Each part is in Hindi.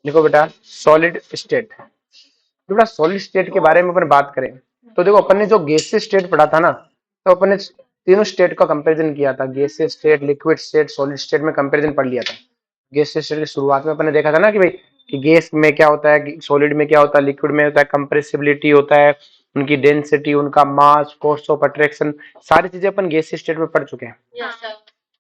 देखो बेटा सॉलिड स्टेट, बेटा सॉलिड स्टेट के बारे में अपन बात करें तो देखो अपन ने जो गैसियस स्टेट पढ़ा था ना, तो अपन ने तीनों स्टेट का कंपैरिजन किया था, gaseous state, liquid state, solid state में कंपैरिजन पढ़ लिया था। गैसियस स्टेट की शुरुआत में अपन ने देखा था ना कि भाई कि गैस में क्या होता है, सॉलिड में क्या होता है, लिक्विड में होता है, कंप्रेसिबिलिटी होता है, उनकी डेंसिटी, उनका मास, फोर्स ऑफ अट्रैक्शन, सारी चीजें अपन गैसियस स्टेट में पढ़ चुके हैं।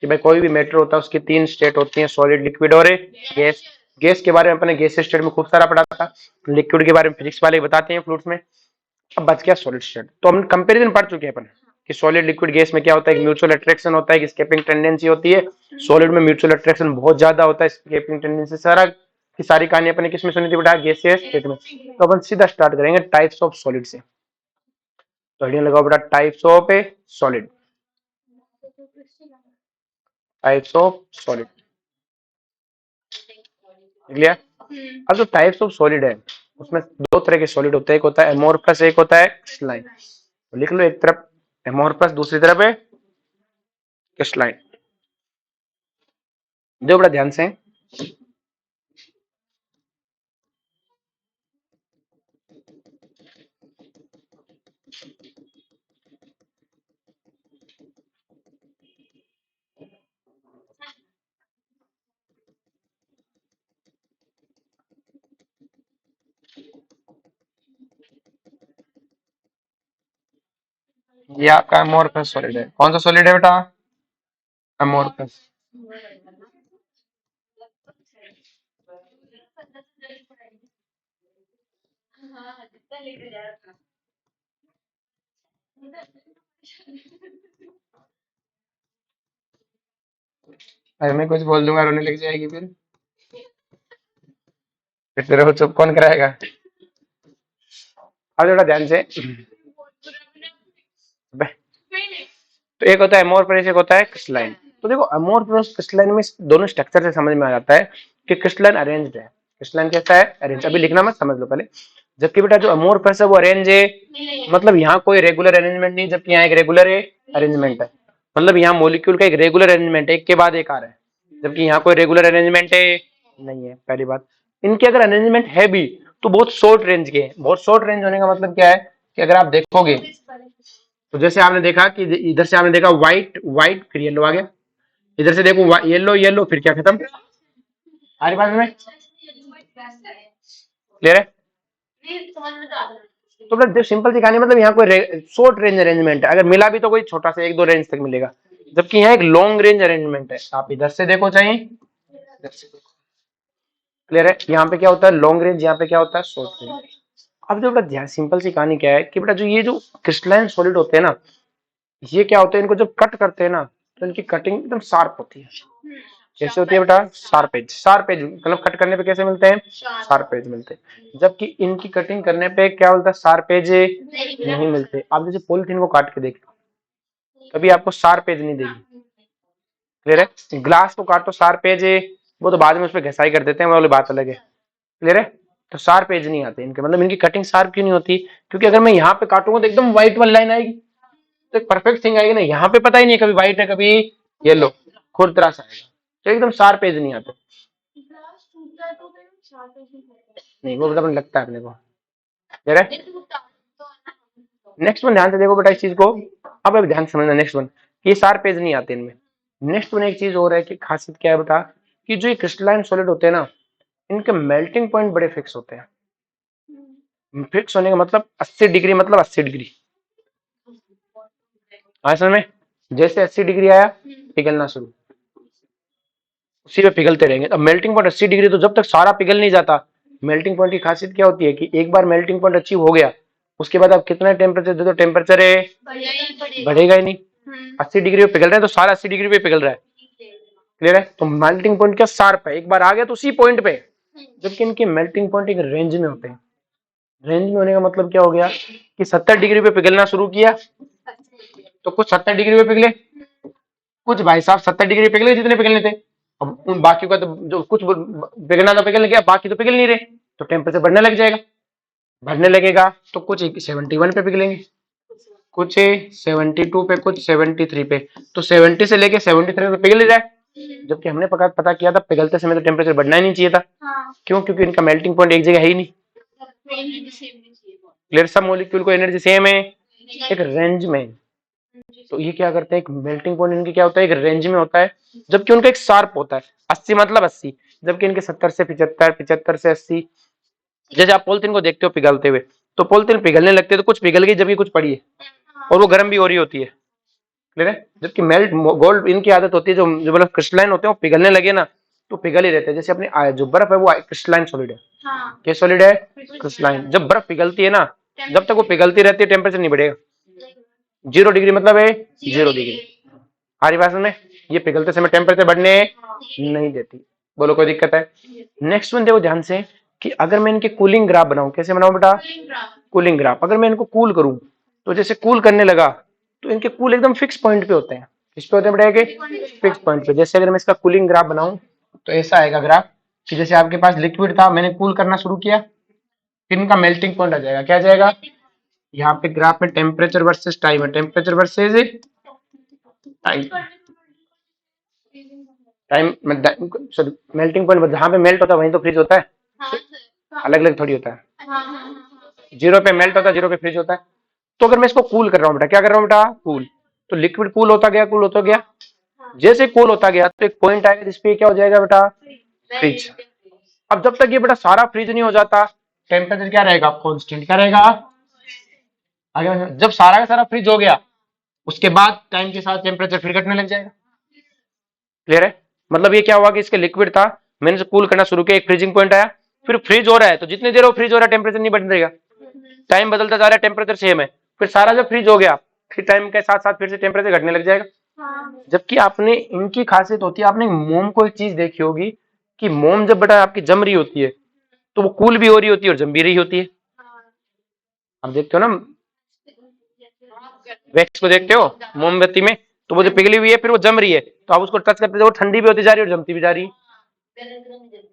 कि भाई कोई भी मैटर होता है उसकी तीन स्टेट होती हैं, सॉलिड, लिक्विड और गैस। गैस के बारे में अपने गैस स्टेट में खूब सारा पढ़ा था। लिक्विड के बारे में फिजिक्स वाले बताते हैं फ्लूइड्स में। अब बच गया सॉलिड स्टेट, तो हम कंपैरिजन पढ़ चुके हैं अपन कि सॉलिड लिक्विड गैस में क्या होता है, म्यूचुअल अट्रैक्शन होता है, कि स्केपिंग टेंडेंसी होती है। सॉलिड में म्यूचुअल अट्रैक्शन बहुत ज्यादा होता है, स्केपिंग टेंडेंसी, सारा की सारी कहानी अपने किसमें सुनी थी बेटा, गैसियस स्टेट में। तो अपन सीधा स्टार्ट करेंगे टाइप्स ऑफ सॉलिड से। तो हेडिंग लगाओ बेटा types of A solid, types of solid, clear. अब जो टाइप्स ऑफ सॉलिड है उसमें दो तरह के सॉलिड होते हैं, एक होता है एमोर्फस, एक होता है क्रिस्टलाइन। तो लिख लो, एक तरफ एमोर्फस, दूसरी तरफ है क्रिस्टलाइन। देखो बड़ा ध्यान से, ये आपका एमोर्फस सॉलिड है। कौन सा सॉलिड है बेटा, एमोर्फस। अरे मैं कुछ बोल दूंगा रोने लग जाएगी, फिर तेरे को चुप कौन कराएगा। अब थोड़ा ध्यान से, तो एक होता है एमोर्फस, एक होता है क्रिस्टलाइन। तो देखो एमोर्फस क्रिस्टलाइन में दोनों स्ट्रक्चर से समझ में आ जाता है कि क्रिस्टलाइन अरेंज्ड है, क्रिस्टलाइन कैसा है, अरेंज। अभी लिखना मत, समझ लो पहले। जबकि बेटा जो एमोर्फस है वो अरेंज है, मतलब यहाँ कोई रेगुलर अरेंजमेंट नहीं, जबकि यहाँ एक रेगुलर अरेंजमेंट है। मतलब यहाँ मॉलिक्यूल का एक रेगुलर अरेंजमेंट है, एक के बाद एक आ रहा है, जबकि यहाँ कोई रेगुलर अरेंजमेंट है नहीं है, पहली बात। इनके अगर अरेंजमेंट है भी तो बहुत शॉर्ट रेंज के हैं। बहुत शॉर्ट रेंज होने का मतलब क्या है कि अगर आप देखोगे तो जैसे आपने देखा कि इधर से आपने देखा व्हाइट व्हाइट फिर येलो आ गया, इधर से देखो येलो येलो फिर क्या खत्म। आ रही बात में, क्लियर है। तो मतलब सिंपल सी कहानी, मतलब यहाँ कोई शॉर्ट रेंज अरेंजमेंट है, अगर मिला भी तो कोई छोटा सा एक दो रेंज तक मिलेगा, जबकि यहाँ एक लॉन्ग रेंज अरेंजमेंट है। आप इधर से देखो चाहे इधर से, क्लियर है। यहाँ पे क्या होता है लॉन्ग रेंज, यहाँ पे क्या होता है शॉर्ट रेंज। अब जो बेटा ध्यान, सिंपल सी कहानी क्या है कि बेटा जो ये जो क्रिस्टलाइन सॉलिड होते हैं ना, ये क्या होता है, इनको जब कट करते हैं ना तो इनकी कटिंग एकदम शार्प होती है। कैसे होती है बेटा, शार्प एज। शार्प एज मतलब कट करने पे कैसे मिलते हैं, शार्प एज मिलते हैं। जबकि इनकी कटिंग करने पे क्या बोलता है, शार्प एज नहीं मिलते। आप जैसे पॉलिथीन को काट के देख लो, कभी आपको शार्प एज नहीं देगी, क्लियर है। ग्लास को काटो शार्प एज, वो तो बाद में उस पर घसाई कर देते हैं, वो वाली बात अलग है, क्लियर है। तो शार्प एज नहीं आते इनके, मतलब इनकी कटिंग शार्प क्यों नहीं होती, क्योंकि अगर मैं यहाँ पे काटूंगा तो एकदम व्हाइट वाली लाइन आएगी, तो एक परफेक्ट थिंग आएगी ना। यहाँ पे पता ही नहीं कभी व्हाइट है कभी येलो, खुद तरह से आएगा, तो एकदम शार्प एज नहीं आते। नहीं वो मतलब लगता है अपने को, क्लियर है। नेक्स्ट वन ध्यान से देखो बेटा इस चीज को, अब ध्यान से समझना नेक्स्ट वन, ये शार्प पेज नहीं आते इनमें। नेक्स्ट वन एक चीज और है कि खासियत क्या है बेटा, कि जो ये क्रिस्टलाइन सॉलिड होते हैं ना, इनके मेल्टिंग पॉइंट बड़े फिक्स होते हैं। फिक्स होने का मतलब 80 डिग्री, मतलब 80 डिग्री। हाँ समझ में, जैसे 80 डिग्री आया पिघलना शुरू, उसी पे पिघलते रहेंगे। अब मेल्टिंग पॉइंट 80 डिग्री, तो जब तक सारा पिघल नहीं जाता। मेल्टिंग पॉइंट की खासियत क्या होती है कि एक बार मेल्टिंग पॉइंट अचीव हो गया, उसके बाद आप कितना टेम्परेचर दे दो, टेम्परेचर बढ़ेगा ही नहीं। 80 डिग्री पे पिघल रहे हैं तो सारा 80 डिग्री पे पिघल रहा है, क्लियर है। तो मेल्टिंग पॉइंट क्या शार्प है, एक बार आ गया तो उसी पॉइंट पे। जबकि इनके मेल्टिंग पॉइंट एक रेंज में होते हैं। रेंज में होने का मतलब क्या हो गया कि 70 डिग्री पे पिघलना शुरू किया तो कुछ 70 डिग्री पे पिघले, कुछ भाई साहब 70 डिग्री पिघले जितने पिघलने थे। अब उन बाकी का तो जो कुछ पिघलना तो पिघल गया, बाकी तो पिघल नहीं रहे, तो टेम्परेचर बढ़ने लग जाएगा। बढ़ने लगेगा तो कुछ 71 पे पिघलेंगे, कुछ 72 पे, कुछ 73 पे। तो 70 से लेके 73 पे पिघल ही रहा है। जबकि हमने पता किया था पिघलते समय तो टेम्परेचर बढ़ना ही नहीं चाहिए था। क्यों? क्योंकि इनका मेल्टिंग पॉइंट एक जगह है ही नहीं। क्लियर? सब मॉलिक्यूल को एनर्जी सेम है, एक रेंज में। तो ये क्या करते हैं, एक मेल्टिंग पॉइंट इनके क्या होता है, एक रेंज में होता है, जबकि उनका एक शार्प होता है। 80 मतलब 80, जबकि इनके 70 से 75, 75 से 80। जैसे आप पॉलिथीन को देखते हो पिघलते हुए, तो पॉलिथीन पिघलने लगते हैं तो कुछ पिघल गई जबकि कुछ पड़ी है, और वो गर्म भी हो रही होती है। क्लियर है? जबकि मेल्ट गोल्ड इनकी आदत होती है, जो जो मतलब क्रिस्टलाइन होते हैं वो पिघलने लगे ना तो पिघल ही रहते हैं। जैसे अपनी जो बर्फ है वो क्रिस्टलाइन सॉलिड है। क्या सॉलिड है? क्रिस्टलाइन। जब बर्फ पिघलती है ना, जब तक वो पिघलती रहती है टेम्परेचर नहीं बढ़ेगा। 0 डिग्री मतलब है 0 डिग्री। हमारी भाषा में ये पिघलते समय टेम्परेचर बढ़ने नहीं देती। बोलो कोई दिक्कत है? नेक्स्ट वन देखो ध्यान से कि अगर मैं इनके कूलिंग ग्राफ बनाऊं, कैसे बनाऊं बेटा? Cooling graph. अगर मैं इनको कूल करूं तो जैसे कूल करने लगा तो इनके कूल एकदम फिक्स पॉइंट पे होते हैं। किस पे होते हैं बेटा? फिक्स पॉइंट पे। जैसे अगर मैं इसका कूलिंग ग्राफ बनाऊं तो ऐसा आएगा ग्राफ कि जैसे आपके पास लिक्विड था, मैंने कूल करना शुरू किया, फिर इनका मेल्टिंग पॉइंट आ जाएगा। क्या आ जाएगा? यहाँ पे ग्राफ में टेम्परेचर वर्सेस टाइम है, temperature versus time. Time sorry, melting point जहाँ पे मेल्ट होता है वहीं तो फ्रीज होता है, अलग अलग थोड़ी होता है। 0 पे मेल्ट होता है, 0 पे फ्रीज होता है। तो अगर मैं इसको कूल कर रहा हूँ बेटा, क्या कर रहा हूँ बेटा? कूल। तो लिक्विड कूल होता गया, कूल होता गया। जैसे कूल होता गया तो एक पॉइंट आएगा जिसपे क्या हो जाएगा बेटा? फ्रीज। अब जब तक ये बेटा सारा फ्रीज नहीं हो जाता, टेम्परेचर क्या रहेगा? कांस्टेंट। क्या रहेगा? आगे जब सारा का सारा फ्रीज हो गया उसके बाद टाइम के साथ टेम्परेचर फिर घटने लग जाएगा। क्लियर है? मतलब ये क्या हुआ कि इसके लिक्विड था, मैंने इसे कूल करना शुरू किया, एक फ्रीजिंग पॉइंट आया, फिर फ्रीज हो रहा है, तो जितनी देर वो फ्रीज हो रहा है टेम्परेचर नहीं बढ़ रहेगा, टाइम बदलता जा रहा है, टेम्परेचर सेम है। फिर सारा जब फ्रीज हो गया फिर टाइम के साथ साथ फिर से टेम्परेचर घटने लग जाएगा। जबकि आपने इनकी खासियत होती है, आपने मोम को एक चीज देखी होगी कि मोम जब बेटा आपकी जम रही होती है तो वो कूल भी हो रही होती है और जम भी रही होती है। आप देखते हो ना वैक्स को, देखते हो मोमबत्ती में, तो वो जो पिघली हुई है फिर वो जम रही है, तो आप उसको टच करते हो वो ठंडी भी होती जा रही है और जमती भी जा रही है।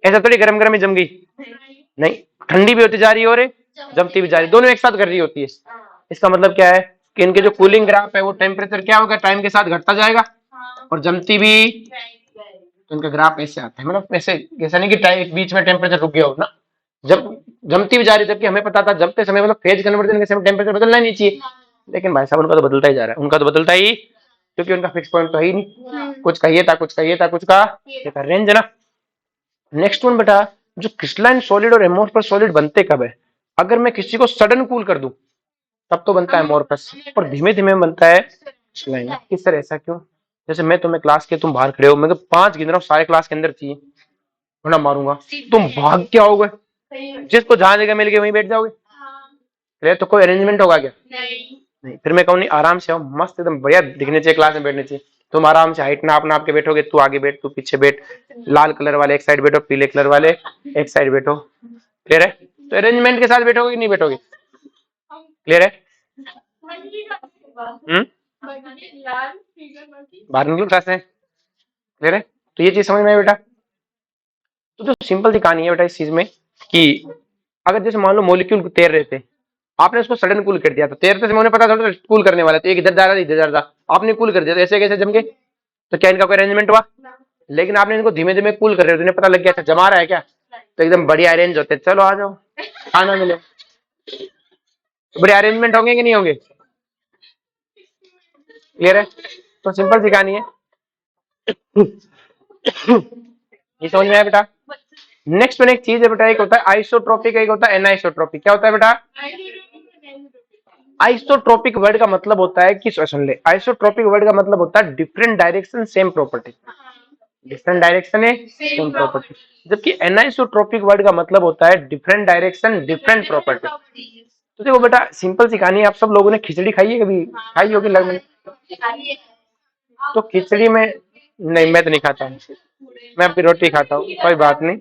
ऐसा थोड़ी गरम गरम ही जम गई, नहीं, ठंडी भी होती जा रही है और जमती भी जा रही है, दोनों एक साथ कर रही होती है। इसका मतलब क्या है कि इनके जो कूलिंग ग्राफ है वो टेम्परेचर क्या होगा? टाइम के साथ घटता जाएगा और जमती भी। तो इनका ग्राफ ऐसे आता है, मतलब ऐसे, ऐसा नहीं कि टाइम बीच में टेम्परेचर रुक गया हो ना, जब जमती भी जा रही है। जबकि हमें पता था जमते समय मतलब फेज कन्वर्जन के समय टेम्परेचर बदलना ही नहीं चाहिए, लेकिन भाई साहब उनका तो बदलता ही जा रहा है, उनका तो बदलता ही, क्योंकि उनका फिक्स पॉइंट तो है ही नहीं। कुछ का ये था, कुछ का ये था, कुछ का ये था, रेंज है ना। नेक्स्ट वन बेटा, जो क्रिस्टलाइन सॉलिड और एमोर्फस सॉलिड बनते कब है? अगर मैं किसी को सडन कूल कर दूं तब तो बनता है एमोर्फस, और धीमे धीमे बनता है क्रिस्टलाइन। किस तरह? ऐसा क्यों? जैसे मैं तुम्हें क्लास के, तुम बाहर खड़े हो, मैं 5 गिन रहा हूँ, सारे क्लास के अंदर चाहिए, वरना मारूंगा, तुम भाग क्या होगे? जिसको जहां जगह मिल गई वहीं बैठ जाओगे। फिर तो कोई अरेंजमेंट होगा क्या? नहीं। फिर मैं कहूँ नहीं, आराम से आओ, मस्त एकदम बढ़िया दिखने चाहिए, क्लास में बैठने चाहिए। तुम आराम से हाइट नाप नाप के बैठोगे, तू आगे बैठ, तू पीछे बैठ, लाल कलर वाले एक साइड बैठो, पीले कलर वाले एक साइड बैठो। क्लियर है? तो अरेंजमेंट के साथ बैठोगे कि नहीं बैठोगे? क्लियर है? बाहर निकलो क्लास से। क्लियर है? तो ये चीज समझ में आई बेटा? तो सिंपल सी कहानी है बेटा इस चीज में कि अगर जैसे मान लो मॉलिक्यूल तैर रहे थे, आपने उसको सडन कूल कर दिया, तो तैरते समय उन्हें पता था कूल करने वाला, तो एक इधर जा रहा था, इधर जा रहा था, आपने कूल कर दिया, तो ऐसे कैसे जम गए? तो क्या इनका कोई अरेंजमेंट हुआ? लेकिन आपने इनको धीमे धीमे कूल कर रहे हो, तो इन्हें पता लग गया अच्छा जमा रहा है क्या, तो एकदम बढ़िया अरेंज होते, चलो आ जाओ खाना मिले। तो बड़े अरेंजमेंट होंगे कि नहीं होंगे? क्लियर है? तो सिंपल सी कहानी है। ये समझ में आया बेटा? नेक्स्ट वन एक चीज है बेटा, एक होता है आइसोट्रोपिक, एक होता है एनाइसोट्रोपिक। क्या होता है बेटा? आइसोट्रोपिक वर्ड का मतलब होता है कि, सुन ले, आइसोट्रोपिक वर्ड का मतलब होता है different direction same property, different direction है सेम प्रॉपर्टी। जबकि एनाइसोट्रोपिक वर्ड का मतलब होता है डिफरेंट डायरेक्शन डिफरेंट प्रॉपर्टी। तो देखो बेटा सिंपल सी कहानी, आप सब लोगों ने खिचड़ी खाई है कभी? खाई होगी लगभग। तो खिचड़ी में, नहीं मैं तो नहीं खाता हूँ, मैं अपनी रोटी खाता हूँ, कोई बात नहीं।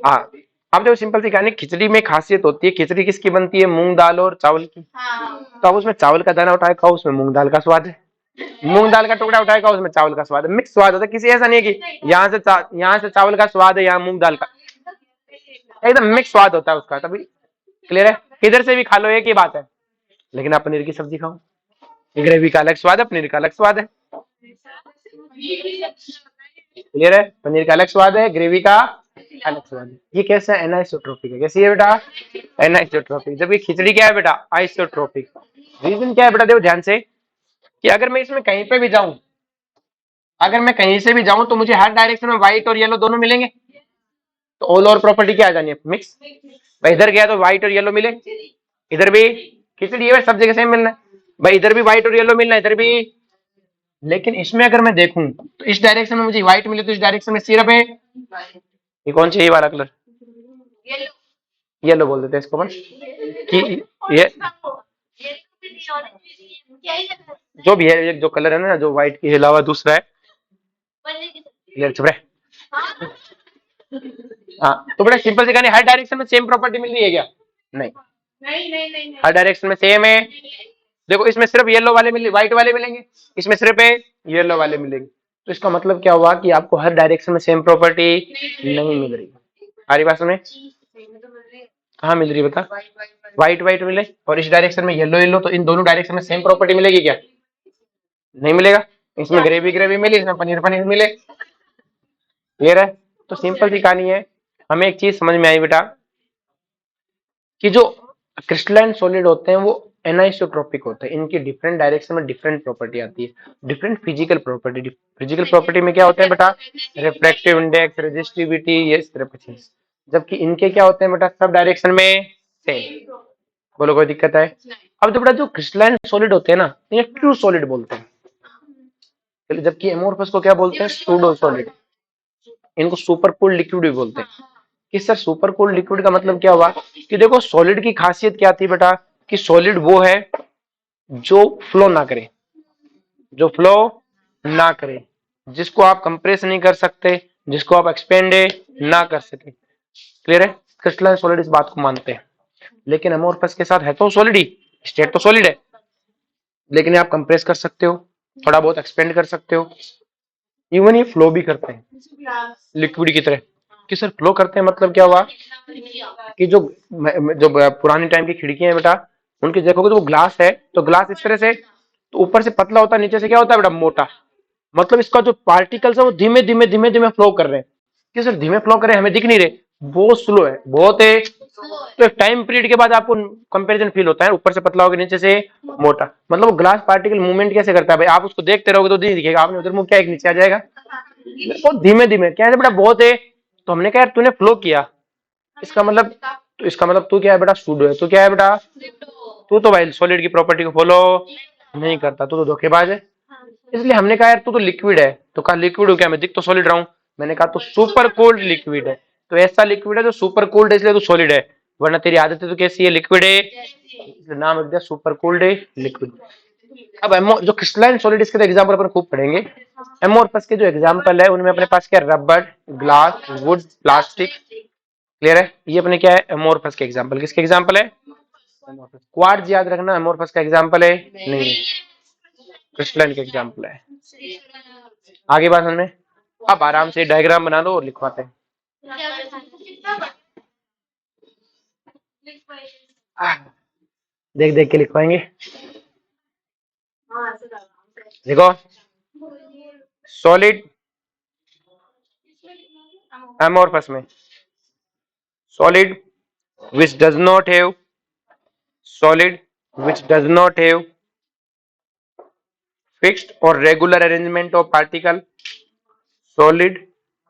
हाँ, अब देखो सिंपल सी कहानी, खिचड़ी में खासियत होती है, खिचड़ी किसकी बनती है? मूंग दाल और चावल की। तो अब उसमें चावल का दाना उठाए खाओ, उसमें मूंग दाल का स्वाद है, मूंग दाल का टुकड़ा उठाए खाओ, उसमें चावल का स्वाद है, मिक्स स्वाद होता है। किसी ऐसा नहीं है कि यहाँ से चावल का स्वाद है, यहाँ मूंग दाल का, एकदम मिक्स स्वाद होता है उसका। तभी क्लियर है? किधर से भी खा लो एक ही बात है। लेकिन आप पनीर की सब्जी खाओ, ग्रेवी का अलग स्वाद है, पनीर का अलग स्वाद है। क्लियर है? पनीर का अलग स्वाद है, ग्रेवी का अलग स्वाद है। ये कैसा है? एनाइसोट्रोपिक है। कैसी है बेटा? एनाइसोट्रोपिक। जबकि खिचड़ी क्या है बेटा? आइसोट्रोपिक। रीजन क्या है बेटा? देखो ध्यान से कि अगर मैं इसमें कहीं पे भी जाऊं, अगर मैं कहीं से भी जाऊं तो मुझे हर डायरेक्शन में व्हाइट और येलो दोनों मिलेंगे। तो ऑल ओवर प्रॉपर्टी क्या आ जानी है? मिक्स। भाई इधर गया तो व्हाइट और येलो मिले, इधर भी खिचड़ी है, सब जगह सेम मिलना है। भाई इधर भी व्हाइट और येलो मिलना है, इधर भी। लेकिन इसमें अगर मैं देखूं तो इस डायरेक्शन में मुझे व्हाइट मिले तो इस डायरेक्शन में सिर्फ है, ये कौन सी है? ये वाला कलर येलो बोल देते हैं इसको अपन कि ये जो भी है, एक जो कलर है ना, जो व्हाइट के अलावा दूसरा है, क्लियर? चुप रहे। हाँ, तो बड़ा सिंपल से कहानी, हर डायरेक्शन में सेम प्रॉपर्टी मिल रही है क्या? नहीं, हर डायरेक्शन में सेम है। देखो इसमें सिर्फ येलो वाले मिले, व्हाइट वाले मिलेंगे, इसमें सिर्फ है येलो वाले मिलेंगे। तो इसका मतलब क्या हुआ कि आपको हर डायरेक्शन में सेम प्रॉपर्टी नहीं मिल रही। हमारी बात सुने, कहाँ मिल रही है बता? व्हाइट व्हाइट मिले और इस डायरेक्शन में येलो येलो, तो इन दोनों डायरेक्शन में सेम प्रॉपर्टी मिलेगी क्या? नहीं मिलेगा। इसमें ग्रेवी ग्रेवी मिली, इसमें पनीर पनीर मिले। क्लियर है? तो सिंपल सी कहानी है। हमें एक चीज समझ में आई बेटा कि जो क्रिस्टलाइन सॉलिड होते हैं वो एनाइसोट्रोपिक होते हैं। इनकी डिफरेंट डायरेक्शन में डिफरेंट प्रॉपर्टी आती है, different physical property. Physical property में क्या होते हैं बेटा? रिफ्रैक्टिव इंडेक्स, रेजिस्टिविटी, ये इस तरह की चीज। जबकि इनके क्या होते हैं बेटा? सब डायरेक्शन में सेम। बोलो कोई दिक्कत है? अब जो बेटा जो क्रिस्टलाइन सॉलिड होते हैं ना, इन्हें ट्रू सॉलिड बोलते हैं। जबकि एमोर्फस को क्या बोलते हैं? Pseudo solid. इनको सुपर कूल्ड लिक्विड भी बोलते हैं। कि सर सुपर कूल्ड लिक्विड का मतलब क्या हुआ कि देखो सॉलिड की खासियत क्या थी बेटा कि सॉलिड वो है जो फ्लो ना करे, जो फ्लो ना करे, जिसको आप कंप्रेस नहीं कर सकते, जिसको आप एक्सपेंड ना कर सके। क्लियर है? क्रिस्टलाइन सॉलिड इस बात को मानते हैं। लेकिन अमोर्फस के साथ है तो सॉलिड ही, स्टेट तो सॉलिड है, लेकिन आप कंप्रेस कर सकते हो, थोड़ा बहुत एक्सपेंड कर सकते हो, इवन ये फ्लो भी करते हैं लिक्विड की तरह। कि सर फ्लो करते हैं मतलब क्या हुआ कि जो जो पुरानी टाइम की खिड़कियां हैं बेटा, उनकी देखोगे तो वो ग्लास है, तो ग्लास इस तरह से, तो ऊपर से पतला होता है, नीचे से क्या होता है बेटा? मोटा। मतलब इसका जो पार्टिकल्स है वो धीमे धीमे धीमे धीमे फ्लो कर रहे हैं। कि सर धीमे फ्लो कर रहे हैं, हमें दिख नहीं रहे, बहुत स्लो है, बहुत है। तो एक टाइम पीरियड के बाद आपको कंपैरिजन फील होता है, ऊपर से पतला होगा, नीचे से मोटा। मतलब वो ग्लास पार्टिकल मूवमेंट कैसे करता है भाई? आप उसको देखते रहोगे तो नहीं दिखेगा, आपने उधर मुंह क्या एक नीचे आ जाएगा, बहुत धीमे धीमे। क्या है बेटा? बहुत है। तो हमने कहा यार तूने फ्लो किया, इसका मतलब, तो इसका मतलब तू क्या है बेटा? सूडो है। तू क्या है बेटा? तू तो भाई सॉलिड की प्रॉपर्टी को फॉलो नहीं करता, तू तो धोखेबाज है। इसलिए हमने कहा यार तू तो लिक्विड है। तो कहा लिक्विड हो क्या? मैं दिख तो सॉलिड रहा हूं। मैंने कहा तो सुपर कोल्ड लिक्विड है। तो ऐसा लिक्विड है जो सुपर कोल्ड है, इसलिए तू सॉलिड है, वरना तेरी आदत तो कैसी है? लिक्विड है, इसलिए नाम रख दिया सुपर कोल्ड लिक्विड। अब जो क्रिस्टलाइन सॉलिड, इसके एग्जाम्पल अपन खूब पढ़ेंगे। एमोर्फस के जो एग्जाम्पल है उनमें अपने पास क्या? Rubber, glass, would, plastic. Clear है? ये अपने क्या है? एमोर्फस के एग्जाम्पल। किसके एग्जाम्पल है? क्वार्ट्ज याद रखना एमोर्फस का एग्जाम्पल है नहीं, क्रिस्टलाइन का एग्जाम्पल है। आगे बात समझ में? अब आराम से डायग्राम बना लो और लिखवाते हैं। देख देख के लिखवाएंगे। देखो सॉलिड एमोर्फस में, solid which does not have, solid which does not have fixed or regular arrangement of particle, solid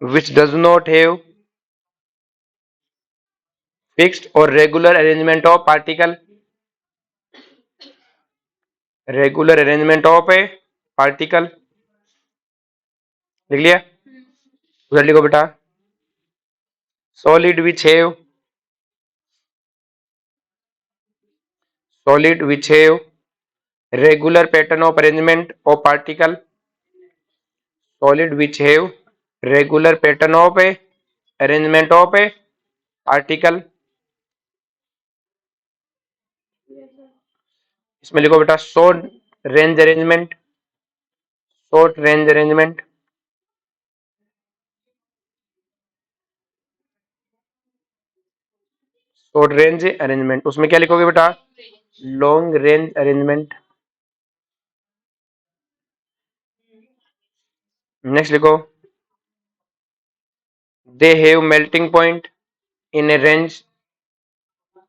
which does not have fixed or regular arrangement of particle, regular arrangement of a particle। लिख लिया? उधर लिखो बेटा, solid which have, solid which have regular pattern of arrangement of particle, solid which have regular pattern of a arrangement of a particle। इसमें लिखो बेटा short range arrangement, short range arrangement, short range arrangement. उसमें क्या लिखोगे बेटा? Long range arrangement. नेक्स्ट लिखो they have melting point in A range,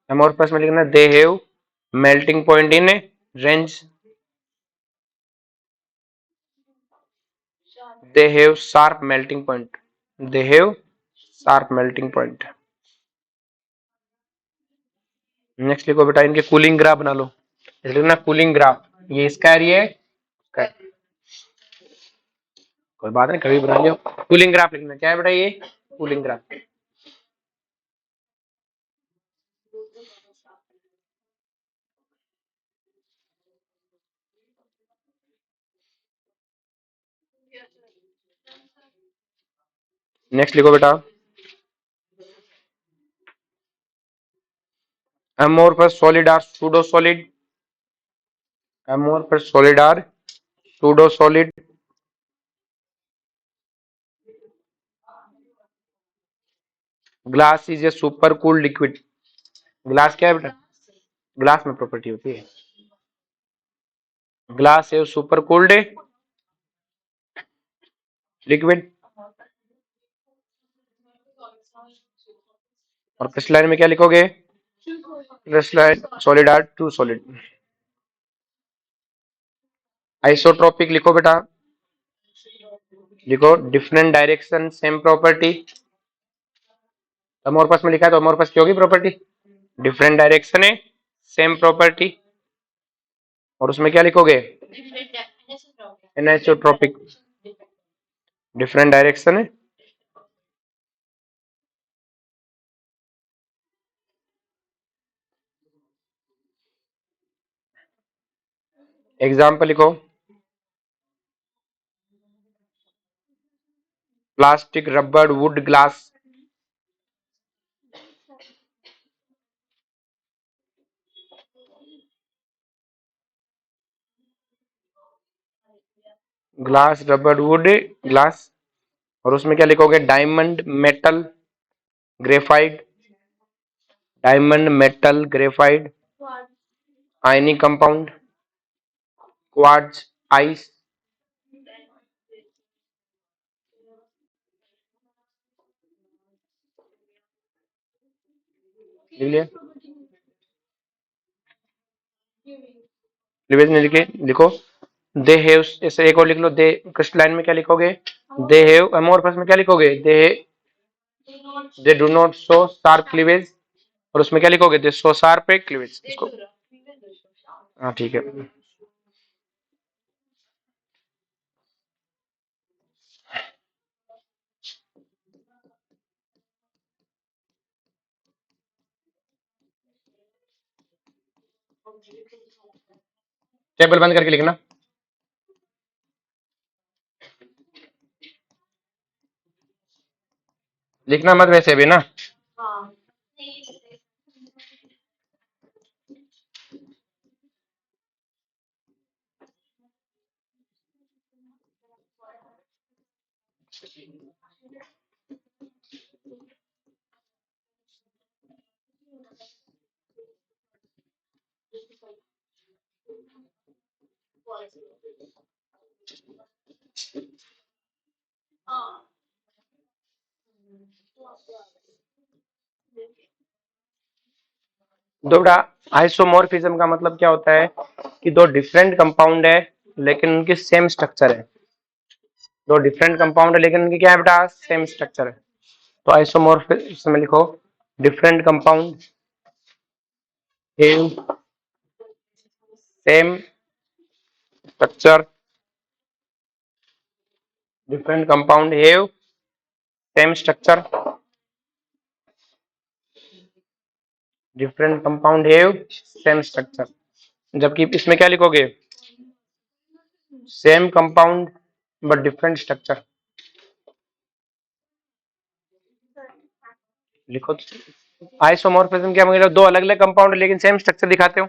amorphous में लिखना they have melting point in A range, they have sharp melting point, they have sharp melting point. Next लिखो बेटा इनके कूलिंग ग्राफ बना लो, लिखना कूलिंग ग्राफ, ये इसका है, ये कोई बात नहीं कभी बना लियो। कूलिंग ग्राफ लिखना क्या है बेटा, ये कूलिंग ग्राफ। नेक्स्ट लिखो बेटा amorphous solid or pseudo solid, amorphous solid or pseudo solid, glass is a super cool liquid, glass क्या है बेटा, ग्लास में प्रॉपर्टी होती है, ग्लास है सुपर कूल्ड लिक्विड। और क्रिस्टलाइन में क्या लिखोगे, crystalline solid are true solid. Isotropic लिखो बेटा, लिखो different direction same property, amorphous में लिखा है तो अमोर्फस की होगी प्रॉपर्टी, डिफरेंट डायरेक्शन है सेम प्रॉपर्टी, और उसमें क्या लिखोगे, एनिसोट्रोपिक, डिफरेंट डायरेक्शन है। एग्जाम्पल लिखो, plastic, rubber, wood, glass. Glass, rubber, wood, glass, और उसमें क्या लिखोगे, diamond, metal, graphite, diamond, metal, graphite, ionic compound, quartz, ice. लिख लिया, लिखे लिखो, दे हैव, ऐसे एक और लिख लो, दे क्रिस्टलाइन में क्या लिखोगे, दे हैव, अमोर्फस में क्या लिखोगे, they do not show sharp cleavage, और उसमें क्या लिखोगे, दे शो शार्प क्लीवेज। इसको हाँ ठीक है, टेबल बंद करके लिखना, लिखना मत वैसे भी ना। दो बेटा, आइसोमॉर्फिज्म का मतलब क्या होता है कि दो डिफरेंट कंपाउंड है लेकिन उनकी सेम स्ट्रक्चर है, दो डिफरेंट कंपाउंड है लेकिन उनकी क्या है बेटा, सेम स्ट्रक्चर है। तो आइसोमॉर्फिज्म में लिखो, different compound have same structure, different compound have same structure, different compound have same structure. जबकि इसमें क्या लिखोगे, same compound but different structure. लिखो, आइसोमॉर्फिज्म क्या मतलब, दो अलग अलग कंपाउंड लेकिन सेम स्ट्रक्चर दिखाते हो।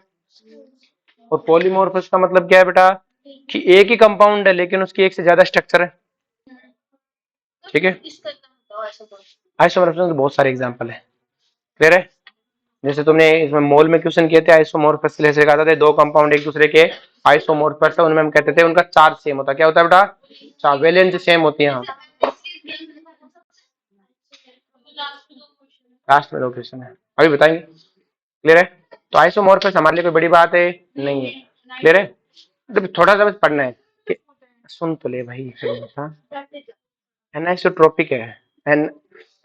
और पॉलीमॉर्फिज्म का मतलब क्या है बेटा, कि एक ही कंपाउंड है लेकिन उसकी एक से ज्यादा स्ट्रक्चर है। ठीक है, आइसोमॉर्फिज्म के बहुत सारे एग्जांपल है, क्लियर है। जैसे तुमने इसमें मोल में क्वेश्चन किए थे, आइसोमॉर्फस से कहते थे दो कंपाउंड एक दूसरे के आइसोमॉर्फस है, उनमें हम कहते थे उनका चार्ज सेम होता, क्या होता है बेटा, चार्ज वैलेंस सेम होती है। हाँ लास्ट में 2 क्वेश्चन है, अभी बताएंगे। क्लियर है? तो आइसोमॉर्फस हमारे लिए कोई बड़ी बात है नहीं है। क्लियर है? तो थोड़ा सा बस पढ़ना है कि, सुन तो ले भाई, एनाइसोट्रोपिक है एन,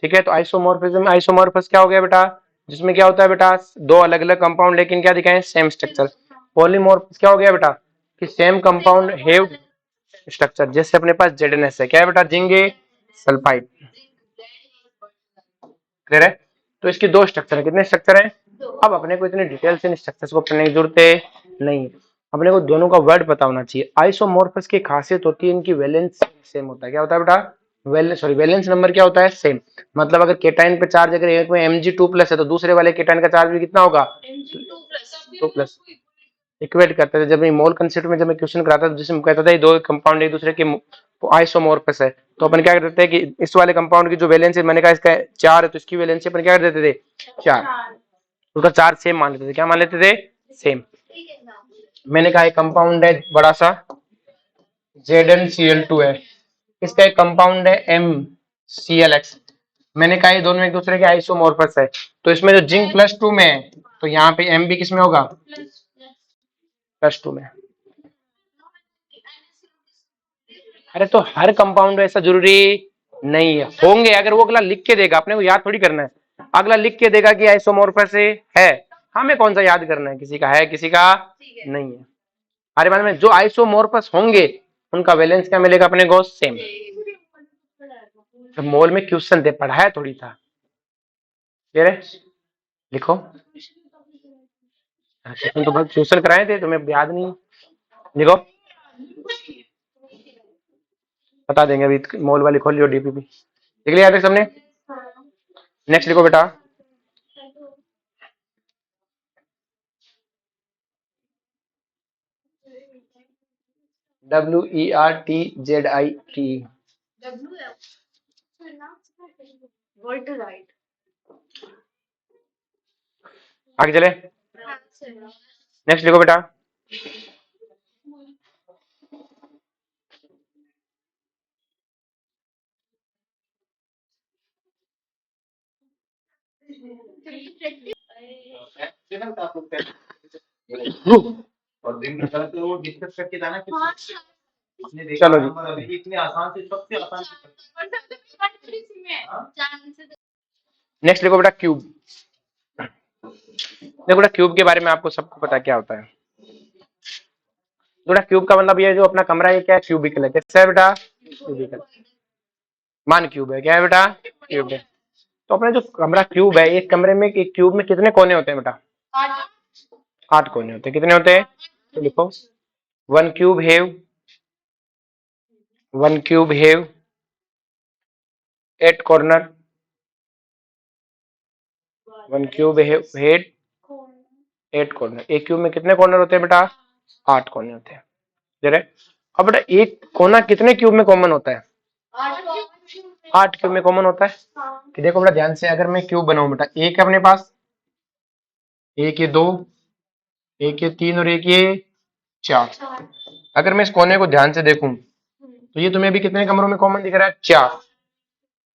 ठीक है। तो आइसोमॉर्फिज्म, आइसोमॉर्फस क्या हो गया बेटा, जिसमें क्या होता है बेटा, दो अलग अलग कंपाउंड लेकिन क्या दिखाएं, सेम स्ट्रक्चर। पॉलीमॉर्फस क्या हो गया बेटा, कि सेम कंपाउंड हैव स्ट्रक्चर, जैसे अपने पास जेडएनएस है, क्या है बेटा, जिंगे सल्फाइड। क्लियर है? तो इसकी 2 स्ट्रक्चर है, कितने स्ट्रक्चर है। अब अपने को इतने डिटेल से इन स्ट्रक्चर्स को पढ़ने की जरूरत है नहीं है, अपने को दोनों का वर्ड पता होना चाहिए। आइसोमॉर्फस की खासियत होती है इनकी वैलेंस सेम होता है, क्या होता है बेटा, वैलेंस नंबर क्या होता है, सेम। मतलब अगर केटाइन पे चार्ज अगर एक में Mg2+ है तो दूसरे वाले केटाइन का चार्ज भी कितना होगा, 2+। इक्वेट करते थे जब मैं मोल कंसेप्ट में, जब मैं क्वेश्चन कराता था जिसमें कहता था ये 2 कंपाउंड एक दूसरे के आइसोमॉर्फस है, तो अपन क्या करते थे कि इस वाले कंपाउंड की जो वैलेंसी, मैंने कहा इसका 4 है तो इसकी वैलेंसी अपन क्या कर देते थे, 4, उसका चार्ज सेम मान लेते थे, क्या मान लेते थे, सेम। मैंने कहा एक कंपाउंड है बड़ा सा ZnCl2 है, इसका एक कंपाउंड है MClX, मैंने कहा ये दोनों एक दूसरे के आइसोमॉर्फस है, तो इसमें जो जिंक +2 में है तो यहाँ पे M भी किसमें होगा, +2 में। अरे तो हर कंपाउंड ऐसा जरूरी नहीं है, होंगे, अगर वो अगला लिख के देगा, अपने को याद थोड़ी करना है, अगला लिख के देगा कि आइसोमॉर्फस है, हमें कौन सा याद करना है, किसी का है किसी का नहीं है। अरे बाद में जो आइसोमॉर्फस होंगे उनका वैलेंस क्या मिलेगा अपने को, सेम। तो मोल में क्वेश्चन दे पढ़ाया थोड़ी था। क्लियर है? लिखो, क्वेश्चन तो बस क्वेश्चन कराए थे, तुम्हें याद नहीं। लिखो, बता देंगे अभी, मोल वाली खोल लियो डीपीपी, लिख लिया फिर सबने। नेक्स्ट लिखो बेटा, WERTZIT, आगे चले। नेक्स्ट लिखो बेटा, और दिन में वो डिस्कस करके जाना, चलो जी, इतनी आसान से, सबसे आसान। नेक्स्ट लिखो बेटा, क्यूब। देखो बेटा, क्यूब के बारे में आपको सबको पता क्या होता है। बेटा क्यूब का मतलब ये जो अपना कमरा है क्या है, क्यूबिकल है, कैसा है बेटा, क्यूबिकल, मान क्यूब है, क्या है बेटा, क्यूब है। तो अपना जो कमरा क्यूब है, एक कमरे में, एक क्यूब में कितने कोने होते हैं बेटा, 8 कोने होते हैं, कितने होते हैं, तो लिखो, one cube have, one cube have 8 corner, one cube have 8 corner. एक क्यूब में कितने कॉर्नर होते हैं बेटा, 8 कोने होते हैं। जरा, अब बेटा एक कोना कितने क्यूब में कॉमन होता है, 8 क्यूब में कॉमन होता है। कि देखो बेटा ध्यान से, अगर मैं क्यूब बनाऊं बेटा, एक है अपने पास, एक ये 2, एक ये 3 और एक ये 4। अगर मैं इस कोने को ध्यान से देखूं तो ये तुम्हें अभी कितने कमरों में कॉमन दिख रहा है, 4।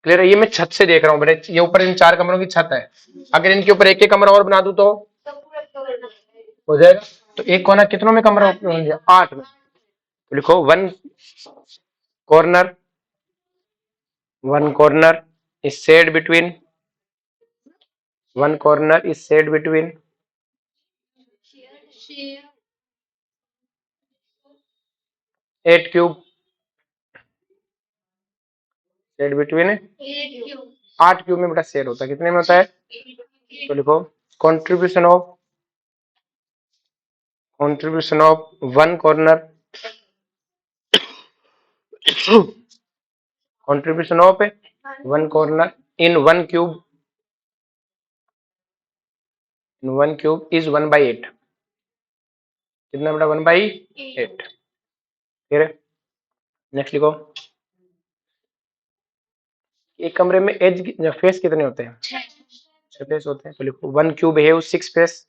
क्लियर है? ये मैं छत से देख रहा हूँ बेटा, ये ऊपर इन 4 कमरों की छत है, अगर इनके ऊपर एक कमरा और बना दूं तो हो जाएगा। तो एक कोना कितनों में कमरा होंगे, 8 में। तो लिखो, corner one corner is said between, one corner is said between 8 cube, said between 8 cube में बेटा सेड होता है, कितने में होता है, तो लिखो, contribution of one corner, contribution of one corner in one cube is 1/8, कितना बेटा, 1/8। फिर नेक्स्ट लिखो, एक कमरे में एज फेस कितने होते हैं, 6 फेस होते हैं, तो लिखो, one cube have 6 face,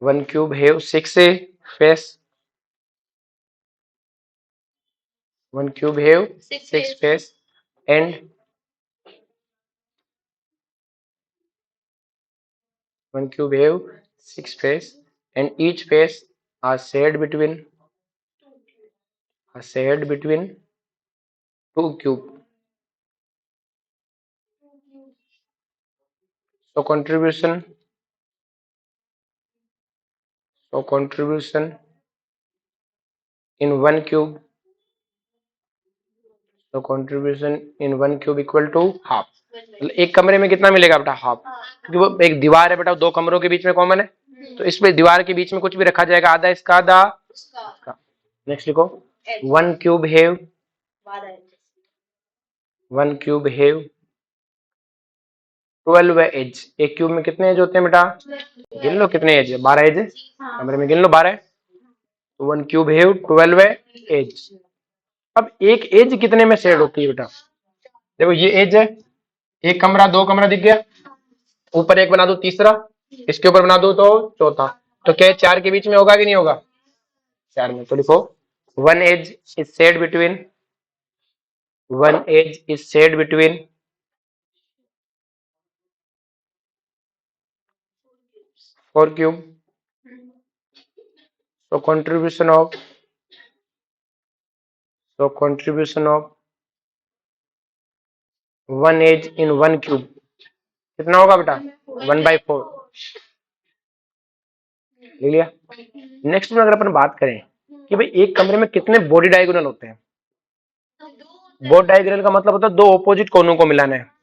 one cube have 6 face, one cube have 6 face and One cube have 6 face and each face are shared between two cube. So contribution in one cube. So contribution in one cube equal to half. एक कमरे में कितना मिलेगा बेटा? हाफ, क्योंकि वो एक दीवार है बेटा, दो कमरों के बीच में कॉमन है, तो इसमें दीवार के बीच में कुछ भी रखा जाएगा, आधा इसका आधा इसका। नेक्स्ट लिखो, वन क्यूब हैव 12 एज। एक क्यूब में कितने एज होते हैं बेटा? गिन लो कितने एज है, 12 एज है, कमरे में गिन लो 12 है, तो वन क्यूब हैव 12 एज। अब एक एज कितने में शेड होती है बेटा? देखो ये एज है, एक कमरा, दो कमरा दिख गया, ऊपर एक बना दो तीसरा, इसके ऊपर बना दो तो चौथा, तो क्या चार के बीच में होगा कि नहीं होगा? चार में। तो लिखो one edge is shared between four cube. So contribution of one edge in one cube कितना होगा बेटा? 1/4 ले लिया। नेक्स्ट में अगर अपन बात करें कि भाई एक कमरे में कितने बॉडी डायगोनल होते हैं, बॉडी डायगोनल का मतलब होता है दो ऑपोजिट कोनों को मिलाना है।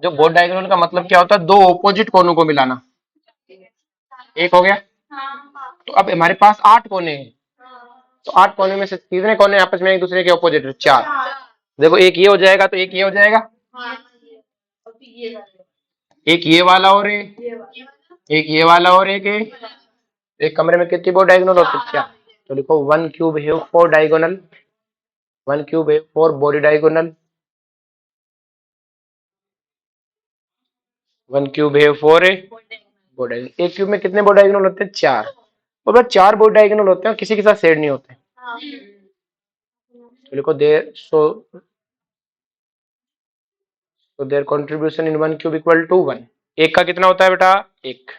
जो बॉडी डायगोनल का मतलब क्या होता है? दो ऑपोजिट कोनों को मिलाना। एक हो गया। तो अब हमारे पास 8 कोने हैं, तो 8 कोने में से कितने कोने आपस में एक दूसरे के ऑपोजिट है? 4। देखो एक ये हो जाएगा तो एक ये हो जाएगा, एक ये वाला और एक ये वाला और एक कमरे में कितनी बॉडी डायगोनल होती है? 4। तो लिखो वन क्यूब है 4 डायगोनल, वन क्यूब है 4 बॉडी डायगोनल, वन क्यूब है 4 बॉडी डायगोनल। एक क्यूब में कितने बॉडी डायगोनल होते हैं? 4। और बस 4 बॉडी डायगोनल होते हैं, किसी के साथ शेड नहीं होते। तो लिखो their contribution in one cube equal to 1। एक का कितना होता है बेटा? एक,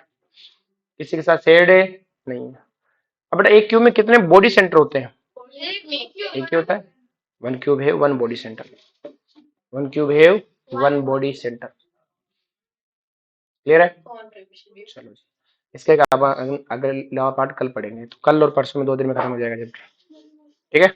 किसी के साथ शेड है नहीं है। अब बेटा एक क्यूब में कितने बॉडी सेंटर होते हैं? एक ही होता है। वन क्यूब है one body centre, one cube है वन बॉडी सेंटर। क्लियर है? चलो जी, इसके अगला पार्ट कल पढ़ेंगे, तो कल और परसों में 2 दिन में खत्म हो जाएगा चैप्टर। ठीक है।